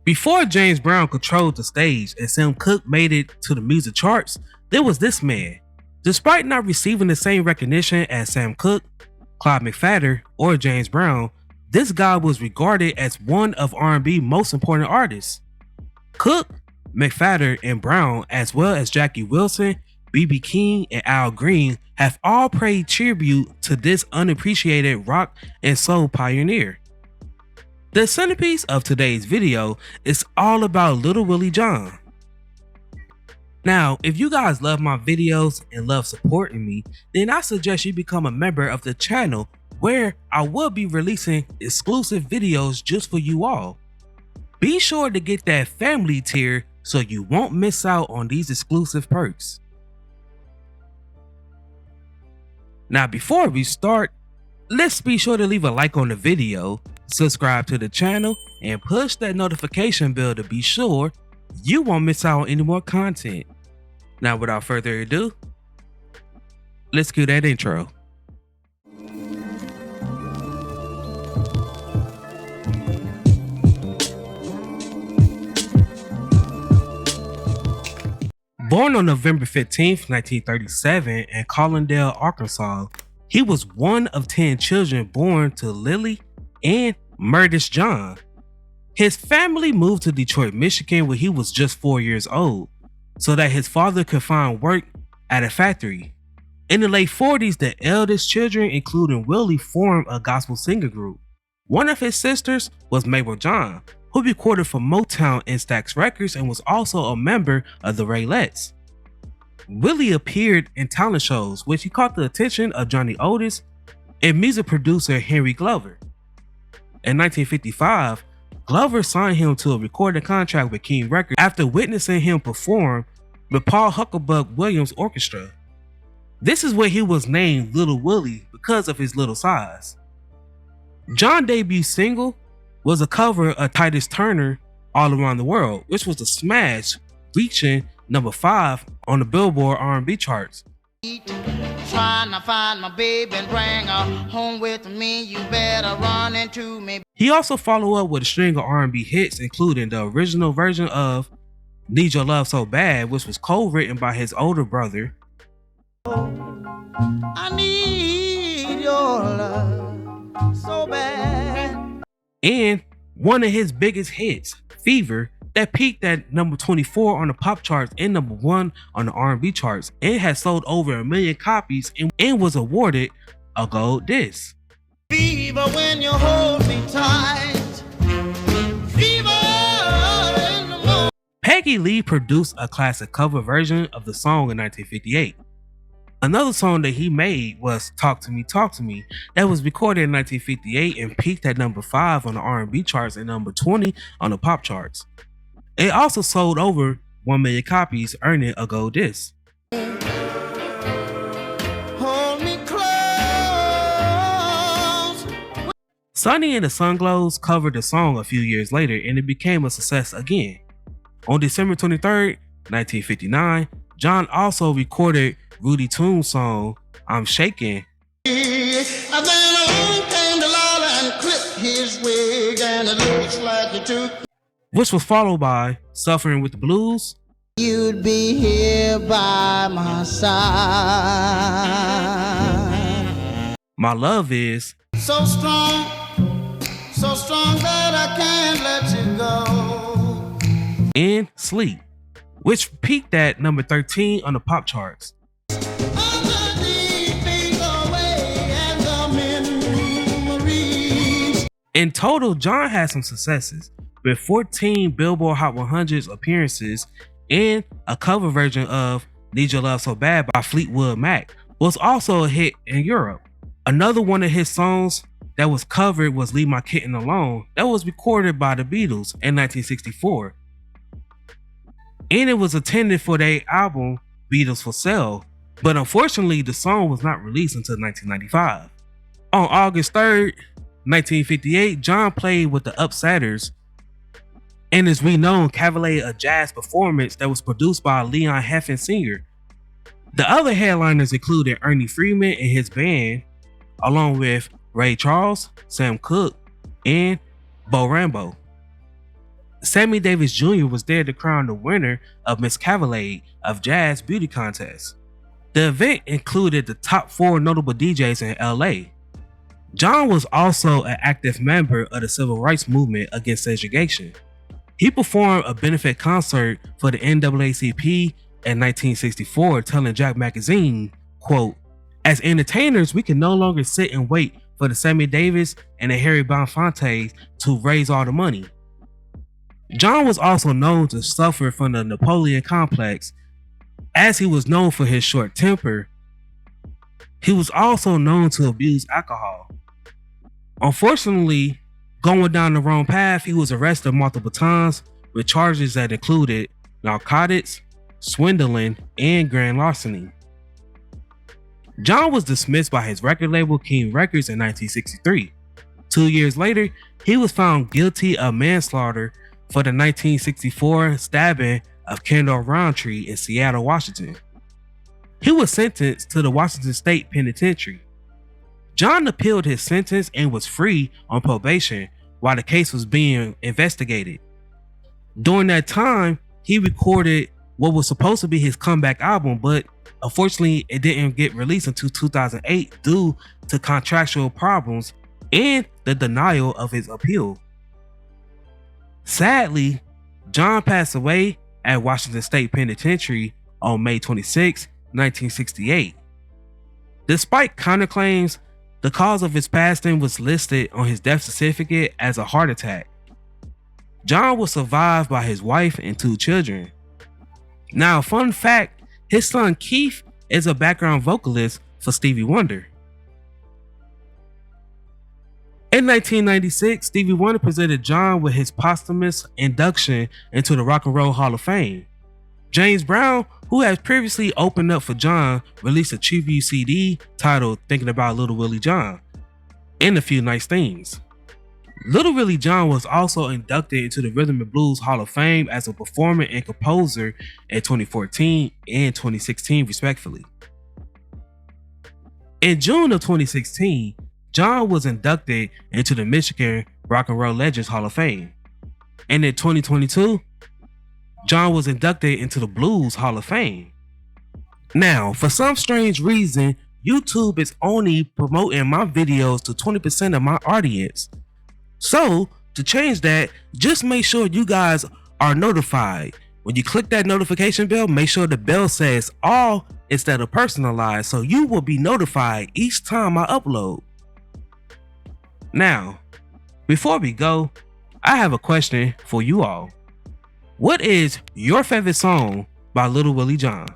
Before James Brown controlled the stage and Sam Cooke made it to the music charts, there was this man. Despite not receiving the same recognition as Sam Cooke, Clyde McPhatter, or James Brown, this guy was regarded as one of R&B's most important artists. Cooke, McPhatter, and Brown, as well as Jackie Wilson, B.B. King, and Al Green, have all paid tribute to this unappreciated rock and soul pioneer. The centerpiece of today's video is all about Little Willie John. Now, if you guys love my videos and love supporting me, then I suggest you become a member of the channel where I will be releasing exclusive videos just for you all. Be sure to get that family tier so you won't miss out on these exclusive perks. Now, before we start, let's be sure to leave a like on the video, subscribe to the channel, and push that notification bell to be sure you won't miss out on any more content. Now, without further ado, let's cue that intro. Born on November 15th, 1937 in Collindale, Arkansas, he was one of 10 children born to Lily and Murdis John. His family moved to Detroit, Michigan when he was just 4 years old, so that his father could find work at a factory. In the late 40s, the eldest children, including Willie, formed a gospel singer group. One of his sisters was Mabel John, who recorded for MOTOWN and Stax Records and was also a member of the Raylettes. Willie appeared in talent shows, which he caught the attention of Johnny Otis and music producer Henry Glover. In 1955, Glover signed him to a recording contract with King Records after witnessing him perform with Paul Hucklebuck Williams' orchestra. This is where he was named Little Willie because of his little size. John's debut single was a cover of Titus Turner, All Around the World, which was a smash, reaching number 5 on the Billboard R&B charts. Trying to find my baby and bring her home with me. You better run into me. He also followed up with a string of R&B hits, including the original version of Need Your Love So Bad, which was co-written by his older brother. I need your love so bad. And one of his biggest hits, Fever, that peaked at number 24 on the pop charts and number 1 on the R&B charts, and has sold over 1 million copies and was awarded a gold disc. Fever when you hold me tight. Fever in the morning. Peggy Lee produced a classic cover version of the song in 1958. Another song that he made was Talk to Me, that was recorded in 1958 and peaked at number 5 on the R&B charts and number 20 on the pop charts. It also sold over 1 million copies, earning a gold disc. Hold me close. Sonny and the Sunglows covered the song a few years later and it became a success again. On December 23rd, 1959, John also recorded Rudy Toombs' song, I'm Shaking, which was followed by Suffering with the Blues, You'd be here by my side. My Love Is, So strong that I can't let you go. and Sleep, which peaked at number 13 on the pop charts. In total, John had some successes, with 14 Billboard Hot 100s appearances and a cover version of Need Your Love So Bad by Fleetwood Mac was also a hit in Europe. Another one of his songs that was covered was Leave My Kitten Alone, that was recorded by the Beatles in 1964. And it was intended for their album Beatles for Sale, but unfortunately the song was not released until 1995. On August 3rd, 1958, John played with the Upsetters in his renowned Cavalier of Jazz performance that was produced by Leon Heffen Sr. The other headliners included Ernie Freeman and his band, along with Ray Charles, Sam Cooke, and Bo Rambo. Sammy Davis Jr. was there to crown the winner of Miss Cavalade of Jazz Beauty Contest. The event included the top 4 notable DJs in LA. John was also an active member of the civil rights movement against segregation. He performed a benefit concert for the NAACP in 1964, telling Jack Magazine, quote, "As entertainers, we can no longer sit and wait for the Sammy Davis and the Harry Belafonte to raise all the money." John was also known to suffer from the Napoleon complex. As he was known for his short temper, he was also known to abuse alcohol. Unfortunately, going down the wrong path, he was arrested multiple times with charges that included narcotics, swindling, and grand larceny. John was dismissed by his record label King Records in 1963. 2 years later, he was found guilty of manslaughter for the 1964 stabbing of Kendall Roundtree in Seattle, Washington. He was sentenced to the Washington State Penitentiary. John appealed his sentence and was free on probation while the case was being investigated. During that time, he recorded what was supposed to be his comeback album, but unfortunately it didn't get released until 2008 due to contractual problems and the denial of his appeal. Sadly, John passed away at Washington State Penitentiary on May 26, 1968. Despite counterclaims, the cause of his passing was listed on his death certificate as a heart attack. John was survived by his wife and 2 children. Now, fun fact, his son Keith is a background vocalist for Stevie Wonder. In 1996, Stevie Wonder presented John with his posthumous induction into the Rock and Roll Hall of Fame. James Brown, who has previously opened up for John, released a tribute CD titled Thinking About Little Willie John and A Few Nice Things. Little Willie John was also inducted into the Rhythm and Blues Hall of Fame as a performer and composer in 2014 and 2016 respectively. In June of 2016, John was inducted into the Michigan Rock and Roll Legends Hall of Fame. And in 2022, John was inducted into the Blues Hall of Fame. Now, for some strange reason, YouTube is only promoting my videos to 20% of my audience. So, to change that, just make sure you guys are notified. When you click that notification bell, make sure the bell says all instead of personalized, so you will be notified each time I upload. Now, before we go, I have a question for you all. What is your favorite song by Little Willie John?